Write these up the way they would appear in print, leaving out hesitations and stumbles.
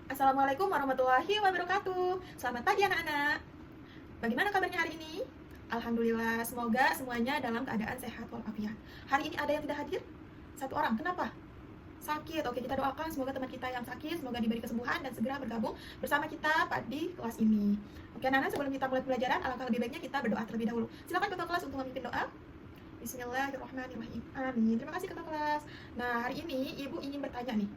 Assalamualaikum warahmatullahi wabarakatuh. Selamat pagi anak-anak. Bagaimana kabarnya hari ini? Alhamdulillah, semoga semuanya dalam keadaan sehat walafiat. Hari ini ada yang tidak hadir? Satu orang, kenapa? Sakit. Oke, kita doakan semoga teman kita yang sakit semoga diberi kesembuhan dan segera bergabung bersama kita di kelas ini. Oke anak-anak, sebelum kita mulai pelajaran, alangkah lebih baiknya kita berdoa terlebih dahulu. Silakan ketua kelas untuk memimpin doa. Bismillahirrahmanirrahim. Amin. Terima kasih ketua kelas. Nah, hari ini ibu ingin bertanya nih.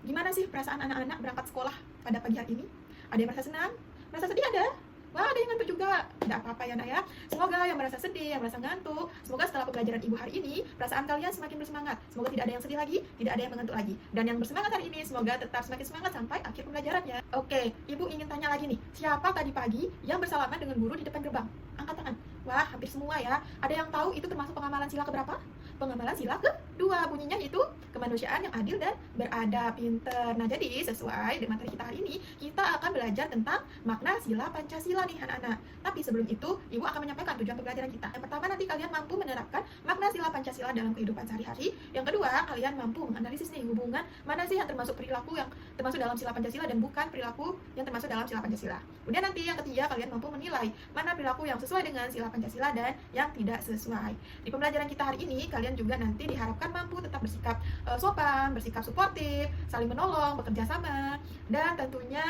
Gimana sih perasaan anak-anak berangkat sekolah pada pagi hari ini? Ada yang merasa senang? Merasa sedih ada? Wah, ada yang ngantuk juga. Tidak apa-apa ya nak ya. Semoga yang merasa sedih, yang merasa ngantuk, semoga setelah pembelajaran ibu hari ini, perasaan kalian semakin bersemangat. Semoga tidak ada yang sedih lagi, tidak ada yang mengantuk lagi. Dan yang bersemangat hari ini, semoga tetap semakin semangat sampai akhir pembelajarannya. Oke, ibu ingin tanya lagi nih. Siapa tadi pagi yang bersalaman dengan guru di depan gerbang? Angkat tangan. Wah, hampir semua ya. Ada yang tahu itu termasuk pengamalan sila keberapa? Pengamalan sila kedua. Bunyinya itu kemanusiaan yang adil dan beradab, pinter. Nah, jadi sesuai dengan materi kita hari ini, kita akan belajar tentang makna sila Pancasila nih anak-anak. Tapi sebelum itu, ibu akan menyampaikan tujuan pembelajaran kita. Yang pertama, nanti kalian mampu menerapkan makna sila Pancasila dalam kehidupan sehari-hari. Yang kedua, kalian mampu menganalisis nih hubungan mana sih yang termasuk perilaku yang termasuk dalam sila Pancasila dan bukan perilaku yang termasuk dalam sila Pancasila. Kemudian nanti yang ketiga, kalian mampu menilai mana perilaku yang sesuai dengan sila Pancasila dan yang tidak sesuai. Di pembelajaran kita hari ini, kalian juga nanti diharapkan mampu tetap bersikap sopan, bersikap suportif, saling menolong, bekerja sama, dan tentunya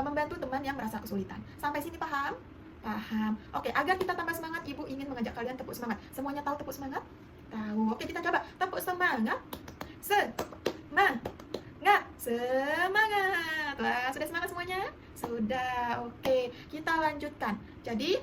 membantu teman yang merasa kesulitan. Sampai sini paham? Paham. Oke, agar kita tambah semangat, ibu ingin mengajak kalian tepuk semangat. Semuanya tahu tepuk semangat? Tahu. Oke, kita coba tepuk semangat. Semangat. Semangat. Wah, sudah semangat semuanya? Sudah. Oke, kita lanjutkan. Jadi,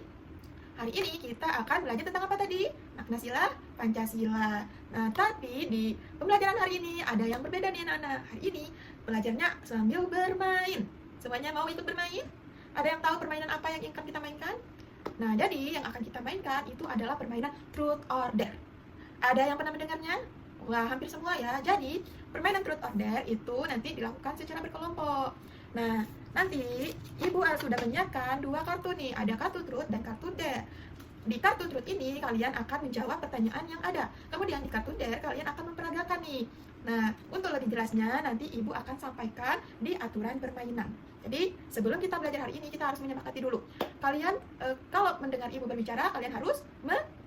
hari ini kita akan belajar tentang apa tadi? Makna sila Pancasila. Nah, tapi di pembelajaran hari ini ada yang berbeda nih anak-anak. Hari ini belajarnya sambil bermain. Semuanya mau ikut bermain? Ada yang tahu permainan apa yang akan kita mainkan? Nah, jadi yang akan kita mainkan itu adalah permainan truth or dare. Ada yang pernah mendengarnya? Wah, hampir semua ya. Jadi, permainan truth or dare itu nanti dilakukan secara berkelompok. Nah, nanti ibu sudah menyiapkan dua kartu nih. Ada kartu truth dan kartu dare. Di kartu truth ini kalian akan menjawab pertanyaan yang ada. Kemudian di kartu dare kalian akan memperagakan nih. Nah, untuk lebih jelasnya nanti ibu akan sampaikan di aturan permainan. Jadi, sebelum kita belajar hari ini, kita harus menyepakati dulu. Kalian, kalau mendengar ibu berbicara, kalian harus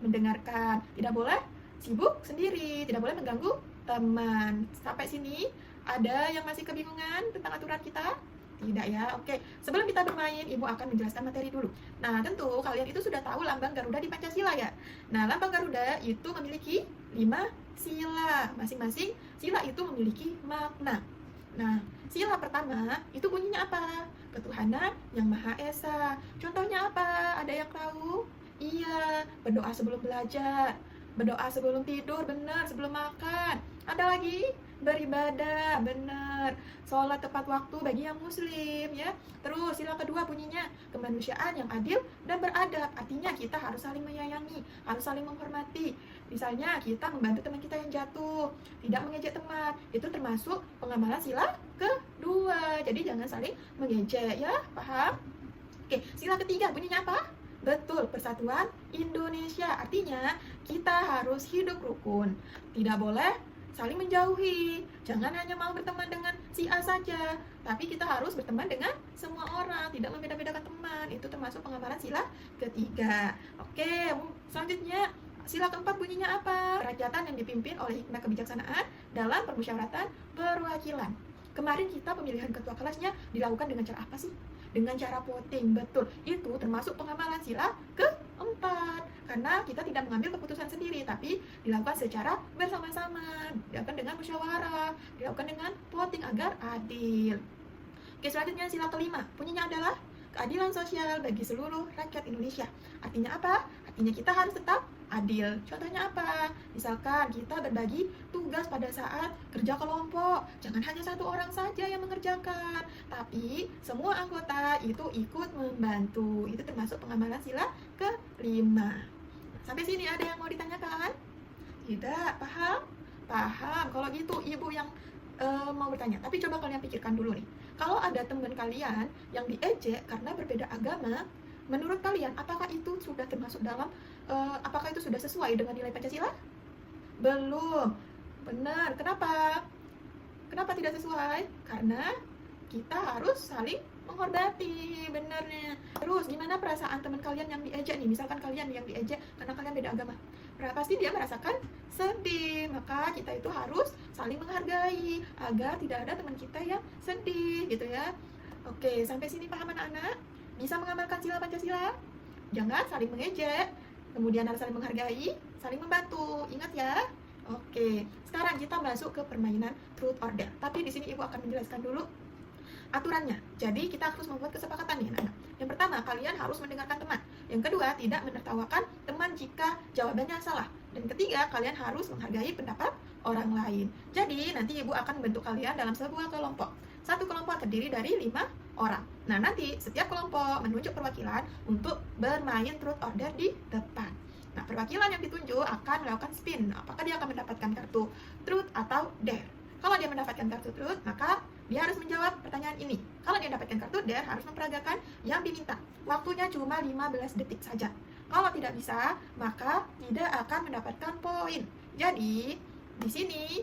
mendengarkan. Tidak boleh sibuk sendiri, tidak boleh mengganggu teman. Sampai sini, ada yang masih kebingungan tentang aturan kita? Tidak ya, oke. Sebelum kita bermain, ibu akan menjelaskan materi dulu. Nah, tentu kalian itu sudah tahu lambang Garuda di Pancasila ya. Nah, lambang Garuda itu memiliki 5 sila. Masing-masing sila itu memiliki makna. Nah, sila pertama itu bunyinya apa? Ketuhanan yang Maha Esa. Contohnya apa? Ada yang tahu? Iya, berdoa sebelum belajar, berdoa sebelum tidur, benar, sebelum makan. Ada lagi? Beribadah, benar. Sholat tepat waktu bagi yang muslim ya. Terus sila kedua bunyinya kemanusiaan yang adil dan beradab. Artinya kita harus saling menyayangi, harus saling menghormati. Misalnya kita membantu teman kita yang jatuh, tidak mengejek teman. Itu termasuk pengamalan sila kedua. Jadi jangan saling mengejek ya, paham? Oke, sila ketiga bunyinya apa? Betul, persatuan Indonesia. Artinya kita harus hidup rukun. Tidak boleh saling menjauhi. Jangan hanya mau berteman dengan si A saja, tapi kita harus berteman dengan semua orang, tidak membeda-bedakan teman. Itu termasuk pengamalan sila ketiga. Oke, selanjutnya sila keempat bunyinya apa? Kerakyatan yang dipimpin oleh hikmah kebijaksanaan dalam permusyawaratan perwakilan. Kemarin kita pemilihan ketua kelasnya dilakukan dengan cara apa sih? Dengan cara voting, betul. Itu termasuk pengamalan sila keempat. Karena kita tidak mengambil keputusan sendiri, tapi dilakukan secara bersama-sama, dilakukan dengan musyawarah, dilakukan dengan voting agar adil. Oke, selanjutnya sila kelima. Bunyinya adalah keadilan sosial bagi seluruh rakyat Indonesia. Artinya apa? Artinya kita harus tetap adil. Contohnya apa? Misalkan kita berbagi tugas pada saat kerja kelompok. Jangan hanya satu orang saja yang mengerjakan, tapi semua anggota itu ikut membantu. Itu termasuk pengamalan sila kelima. Sampai sini ada yang mau ditanyakan? Tidak, paham? Paham. Kalau gitu ibu yang mau bertanya. Tapi coba kalian pikirkan dulu nih. Kalau ada teman kalian yang diejek karena berbeda agama, menurut kalian apakah itu sudah termasuk dalam apakah itu sudah sesuai dengan nilai Pancasila? Belum. Benar. Kenapa? Kenapa tidak sesuai? Karena kita harus saling menghormati, benernya. Terus gimana perasaan teman kalian yang diejek nih? Misalkan kalian yang diejek karena kalian beda agama, pasti dia merasakan sedih. Maka kita itu harus saling menghargai agar tidak ada teman kita yang sedih gitu ya. Oke, sampai sini paham anak-anak? Bisa mengamalkan sila Pancasila? Jangan saling mengejek, kemudian harus saling menghargai, saling membantu. Ingat ya. Oke, sekarang kita masuk ke permainan truth or dare. Tapi di sini Ibu akan menjelaskan dulu aturannya. Jadi kita harus membuat kesepakatan nih anak-anak. Yang pertama, kalian harus mendengarkan teman. Yang kedua, tidak menertawakan teman jika jawabannya salah. Dan ketiga, kalian harus menghargai pendapat orang lain. Jadi nanti Ibu akan membentuk kalian dalam sebuah kelompok. Satu kelompok terdiri dari 5 orang. Nah, nanti setiap kelompok menunjuk perwakilan untuk bermain truth or dare di depan. Nah, perwakilan yang ditunjuk akan melakukan spin. Apakah dia akan mendapatkan kartu truth atau dare? Kalau dia mendapatkan kartu truth, maka dia harus menjawab pertanyaan ini. Kalau dia mendapatkan kartu dare, harus memperagakan yang diminta. Waktunya cuma 15 detik saja. Kalau tidak bisa, maka tidak akan mendapatkan poin. Jadi, di sini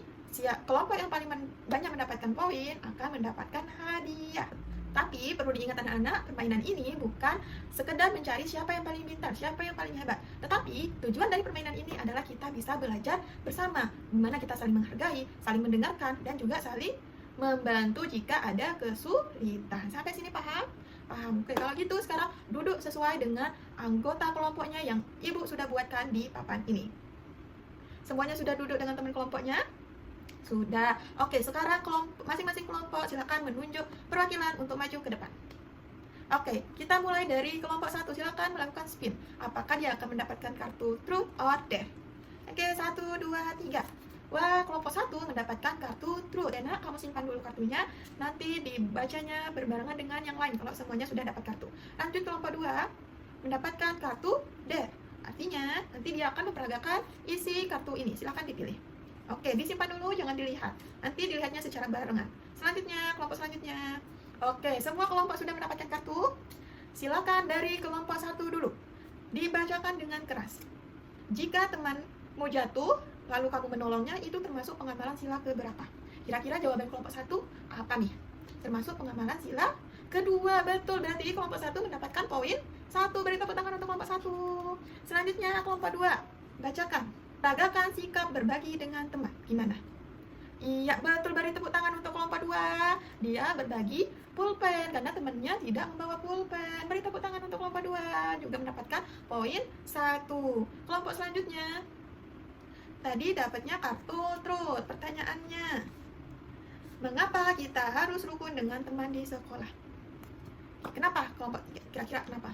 kelompok yang paling banyak mendapatkan poin akan mendapatkan hadiah. Tapi perlu diingat anak-anak, permainan ini bukan sekedar mencari siapa yang paling pintar, siapa yang paling hebat. Tetapi tujuan dari permainan ini adalah kita bisa belajar bersama, di mana kita saling menghargai, saling mendengarkan, dan juga saling membantu jika ada kesulitan. Sampai sini paham? Paham. Oke, kalau gitu sekarang duduk sesuai dengan anggota kelompoknya yang Ibu sudah buatkan di papan ini. Semuanya sudah duduk dengan teman kelompoknya? Sudah. Oke, sekarang masing-masing kelompok silakan menunjuk perwakilan untuk maju ke depan. Oke, kita mulai dari kelompok 1. Silakan melakukan spin. Apakah dia akan mendapatkan kartu truth or dare? Oke, 1, 2, 3. Wah, kelompok 1 mendapatkan kartu truth. Enak, kamu simpan dulu kartunya. Nanti dibacanya berbarengan dengan yang lain kalau semuanya sudah dapat kartu. Lanjut kelompok 2 mendapatkan kartu dare. Artinya, nanti dia akan memperagakan isi kartu ini. Silakan dipilih. Oke, disimpan dulu, jangan dilihat. Nanti dilihatnya secara barengan. Selanjutnya, kelompok selanjutnya. Oke, semua kelompok sudah mendapatkan kartu. Silakan dari kelompok 1 dulu. Dibacakan dengan keras. Jika temanmu jatuh, lalu kamu menolongnya, itu termasuk pengamalan sila keberapa? Kira-kira jawaban kelompok 1 apa nih? Termasuk pengamalan sila kedua. Betul, berarti kelompok 1 mendapatkan poin 1. Beri tepuk tangan untuk kelompok 1. Selanjutnya, kelompok 2. Bacakan. Peragakan sikap berbagi dengan teman. Gimana? Iya, betul, beri tepuk tangan untuk kelompok 2. Dia berbagi pulpen karena temannya tidak membawa pulpen. Beri tepuk tangan untuk kelompok 2. Juga mendapatkan poin 1. Kelompok selanjutnya. Tadi dapatnya kartu truth. Pertanyaannya, mengapa kita harus rukun dengan teman di sekolah? Kenapa kelompok 3? Kira-kira kenapa?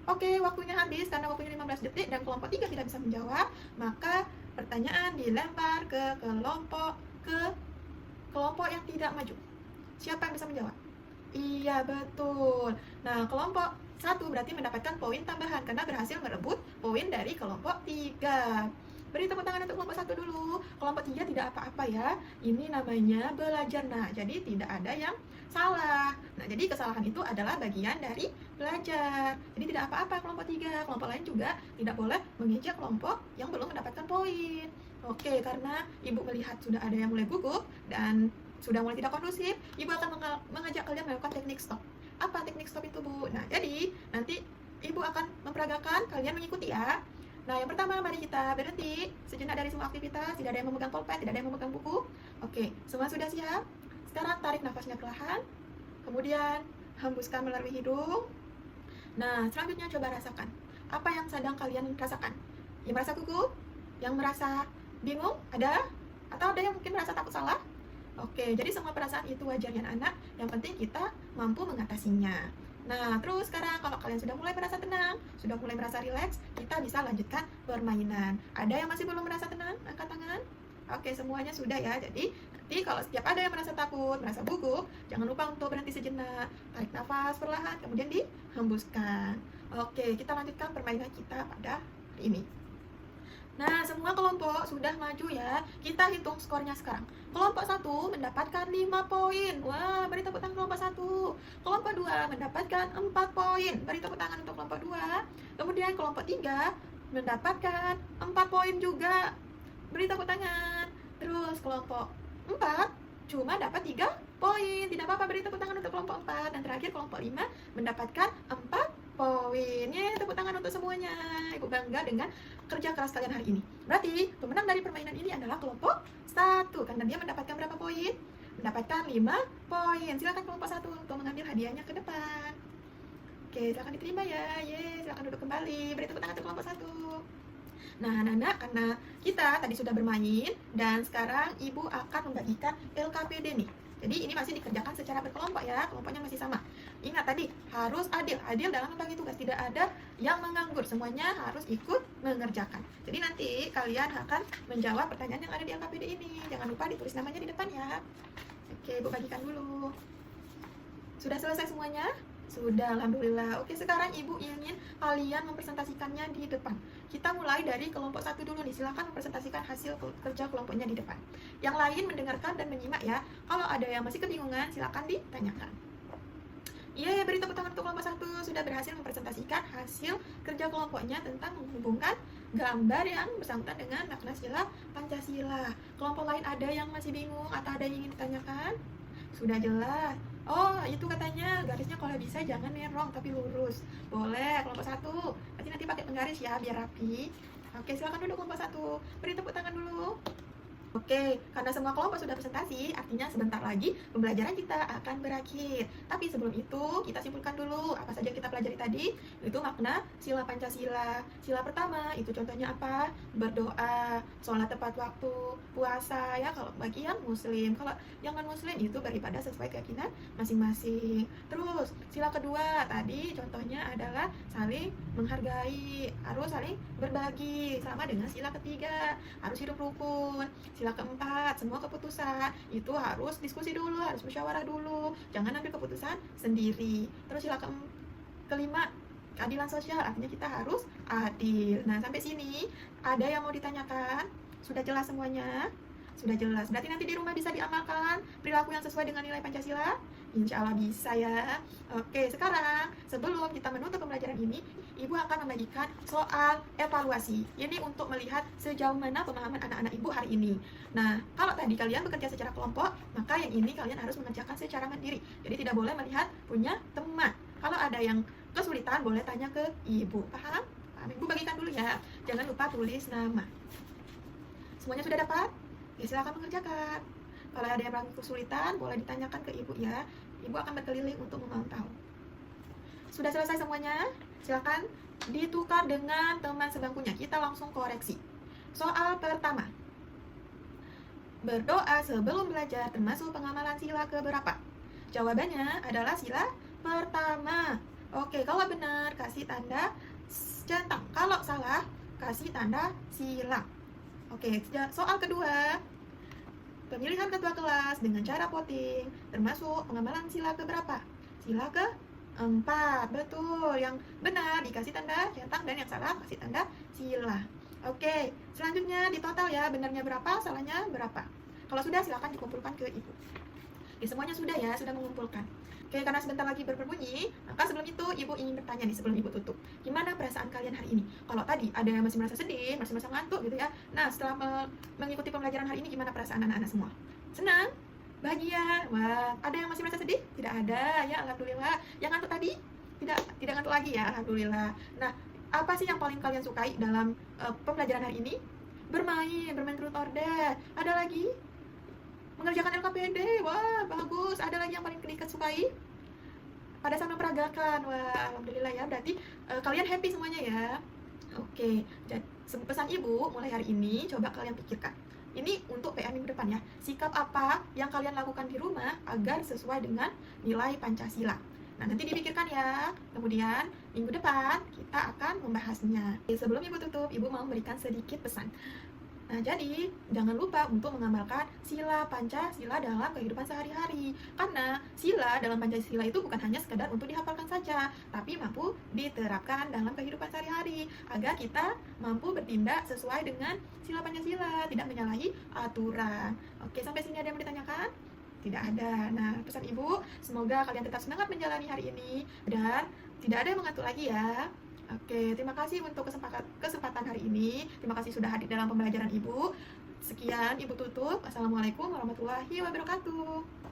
Oke, waktunya habis karena waktunya 15 detik dan kelompok 3 tidak bisa menjawab, maka pertanyaan dilempar ke kelompok yang tidak maju. Siapa yang bisa menjawab? Iya, betul. Nah, kelompok 1 berarti mendapatkan poin tambahan karena berhasil merebut poin dari kelompok 3. Beri tepuk tangan untuk kelompok 1 dulu. Kelompok 3 tidak apa-apa ya. Ini namanya belajar. Nah, jadi tidak ada yang salah. Nah, jadi kesalahan itu adalah bagian dari belajar. Jadi tidak apa-apa kelompok 3. Kelompok lain juga tidak boleh mengejek kelompok yang belum mendapatkan poin. Oke, karena Ibu melihat sudah ada yang mulai gugup dan sudah mulai tidak kondusif, Ibu akan mengajak kalian melakukan teknik stop. Apa teknik stop itu, Bu? Nah, jadi nanti Ibu akan memperagakan, kalian mengikuti ya. Nah, yang pertama, mari kita berhenti sejenak dari semua aktivitas. Tidak ada yang memegang pulpen, tidak ada yang memegang buku. Oke, semua sudah siap? Sekarang tarik nafasnya perlahan. Kemudian hembuskan melalui hidung. Nah, selanjutnya coba rasakan. Apa yang sedang kalian rasakan? Yang merasa gugup? Yang merasa bingung? Ada? Atau ada yang mungkin merasa takut salah? Oke, jadi semua perasaan itu wajar ya anak. Yang penting kita mampu mengatasinya. Nah, terus sekarang kalau kalian sudah mulai merasa tenang, sudah mulai merasa rileks, kita bisa lanjutkan permainan. Ada yang masih belum merasa tenang? Angkat tangan. Oke, semuanya sudah ya. Jadi, nanti kalau setiap ada yang merasa takut, merasa gugup, jangan lupa untuk berhenti sejenak. Tarik nafas perlahan, kemudian dihembuskan. Oke, kita lanjutkan permainan kita pada hari ini. Nah, semua kelompok sudah maju ya. Kita hitung skornya sekarang. Kelompok 1 mendapatkan 5 poin. Wah, beri tepuk tangan kelompok 1. Kelompok 2 mendapatkan 4 poin. Beri tepuk tangan untuk kelompok 2. Kemudian kelompok 3 mendapatkan 4 poin juga. Beri tepuk tangan. Terus kelompok 4 cuma dapat 3 poin. Tidak apa-apa, beri tepuk tangan untuk kelompok 4. Dan terakhir kelompok 5 mendapatkan 4 poin. Yeay, tepuk tangan untuk semuanya. Ibu bangga dengan kerja keras kalian hari ini. Berarti pemenang dari permainan ini adalah kelompok 1 karena dia mendapatkan berapa poin? Mendapatkan 5 poin. Silakan kelompok 1 untuk mengambil hadiahnya ke depan. Oke, silakan diterima ya. Yeay, silakan duduk kembali. Beri tepuk tangan untuk kelompok 1. Nah, anak-anak, karena kita tadi sudah bermain dan sekarang Ibu akan membagikan LKPD nih. Jadi ini masih dikerjakan secara berkelompok ya, kelompoknya masih sama. Ingat tadi, harus adil dalam membagi tugas, tidak ada yang menganggur, semuanya harus ikut mengerjakan. Jadi nanti kalian akan menjawab pertanyaan yang ada di LKPD ini. Jangan lupa ditulis namanya di depan ya. Oke, Ibu bagikan dulu. Sudah selesai semuanya? Sudah, alhamdulillah. Oke, sekarang Ibu ingin kalian mempresentasikannya di depan. Kita mulai dari kelompok 1 dulu nih. Silakan mempresentasikan hasil kerja kelompoknya di depan. Yang lain mendengarkan dan menyimak ya. Kalau ada yang masih kebingungan, silakan ditanyakan. Iya, beri tepuk tangan untuk kelompok 1 sudah berhasil mempresentasikan hasil kerja kelompoknya tentang menghubungkan gambar yang bersangkutan dengan makna sila Pancasila. Kelompok lain ada yang masih bingung atau ada yang ingin ditanyakan? Sudah jelas. Oh, itu katanya garisnya kalau bisa jangan merong tapi lurus. Boleh, kelompok 1. Nanti pakai penggaris ya biar rapi. Oke, silakan duduk kelompok 1. Beri tepuk tangan dulu. Oke, karena semua kelompok sudah presentasi, artinya sebentar lagi pembelajaran kita akan berakhir. Tapi sebelum itu, kita simpulkan dulu apa saja kita pelajari tadi. Itu makna sila Pancasila. Sila pertama, itu contohnya apa? Berdoa, sholat tepat waktu, puasa ya kalau bagi yang muslim. Kalau yang non-muslim itu beribadah sesuai keyakinan masing-masing. Terus, sila kedua, tadi contohnya adalah saling menghargai, harus saling berbagi. Sama dengan sila ketiga, harus hidup rukun. Sila keempat, semua keputusan itu harus diskusi dulu, harus musyawarah dulu, jangan ambil keputusan sendiri. Terus sila kelima, keadilan sosial, artinya kita harus adil. Nah, sampai sini ada yang mau ditanyakan? Sudah jelas semuanya? Sudah jelas, berarti nanti di rumah bisa diamalkan perilaku yang sesuai dengan nilai Pancasila? Insya Allah bisa ya. Oke, sekarang sebelum kita menutup pembelajaran ini, Ibu akan membagikan soal evaluasi. Ini untuk melihat sejauh mana pemahaman anak-anak Ibu hari ini. Nah, kalau tadi kalian bekerja secara kelompok, maka yang ini kalian harus mengerjakan secara mandiri. Jadi tidak boleh melihat punya teman. Kalau ada yang kesulitan, boleh tanya ke Ibu. Paham? Paham? Ibu bagikan dulu ya. Jangan lupa tulis nama. Semuanya sudah dapat? Ya, silakan mengerjakan. Kalau ada yang kesulitan, boleh ditanyakan ke Ibu ya. Ibu akan berkeliling untuk memantau. Sudah selesai semuanya? Silakan ditukar dengan teman sebangkunya. Kita langsung koreksi. Soal pertama. Berdoa sebelum belajar termasuk pengamalan sila keberapa? Jawabannya adalah sila pertama. Oke, kalau benar kasih tanda centang. Kalau salah, kasih tanda silang. Oke, soal kedua. Pemilihan ketua kelas dengan cara voting termasuk pengamalan sila keberapa? Sila keempat. Betul, yang benar dikasih tanda centang dan yang salah kasih tanda sila. Oke, selanjutnya di total ya, benarnya berapa, salahnya berapa. Kalau sudah silakan dikumpulkan ke Ibu. Ya, semuanya sudah ya, sudah mengumpulkan. Oke, karena sebentar lagi berbunyi, maka sebelum itu Ibu ingin bertanya nih sebelum Ibu tutup. Gimana perasaan kalian hari ini? Kalau tadi ada yang masih merasa sedih, masih merasa ngantuk gitu ya. Nah, setelah mengikuti pembelajaran hari ini, gimana perasaan anak-anak semua? Senang? Bahagia? Wah, ada yang masih merasa sedih? Tidak ada, ya alhamdulillah. Yang ngantuk tadi? Tidak ngantuk lagi ya, alhamdulillah. Nah, apa sih yang paling kalian sukai dalam pembelajaran hari ini? Bermain truth or dare. Ada lagi? Mengerjakan LKPD, wah bagus. Ada lagi yang paling kalian sukai? Pada saat memperagakan, wah alhamdulillah ya. Berarti kalian happy semuanya ya. Oke, jadi pesan Ibu mulai hari ini coba kalian pikirkan. Ini untuk PR minggu depan ya. Sikap apa yang kalian lakukan di rumah agar sesuai dengan nilai Pancasila. Nah, nanti dipikirkan ya. Kemudian minggu depan kita akan membahasnya. Sebelum Ibu tutup, Ibu mau memberikan sedikit pesan. Nah, jadi jangan lupa untuk mengamalkan sila Pancasila dalam kehidupan sehari-hari. Karena sila dalam Pancasila itu bukan hanya sekedar untuk dihafalkan saja, tapi mampu diterapkan dalam kehidupan sehari-hari agar kita mampu bertindak sesuai dengan sila Pancasila, tidak menyalahi aturan. Oke, sampai sini ada yang ditanyakan? Tidak ada. Nah, pesan Ibu, semoga kalian tetap semangat menjalani hari ini dan tidak ada yang mengantuk lagi ya. Oke, terima kasih untuk kesempatan hari ini. Terima kasih sudah hadir dalam pembelajaran Ibu. Sekian, Ibu tutup. Assalamualaikum warahmatullahi wabarakatuh.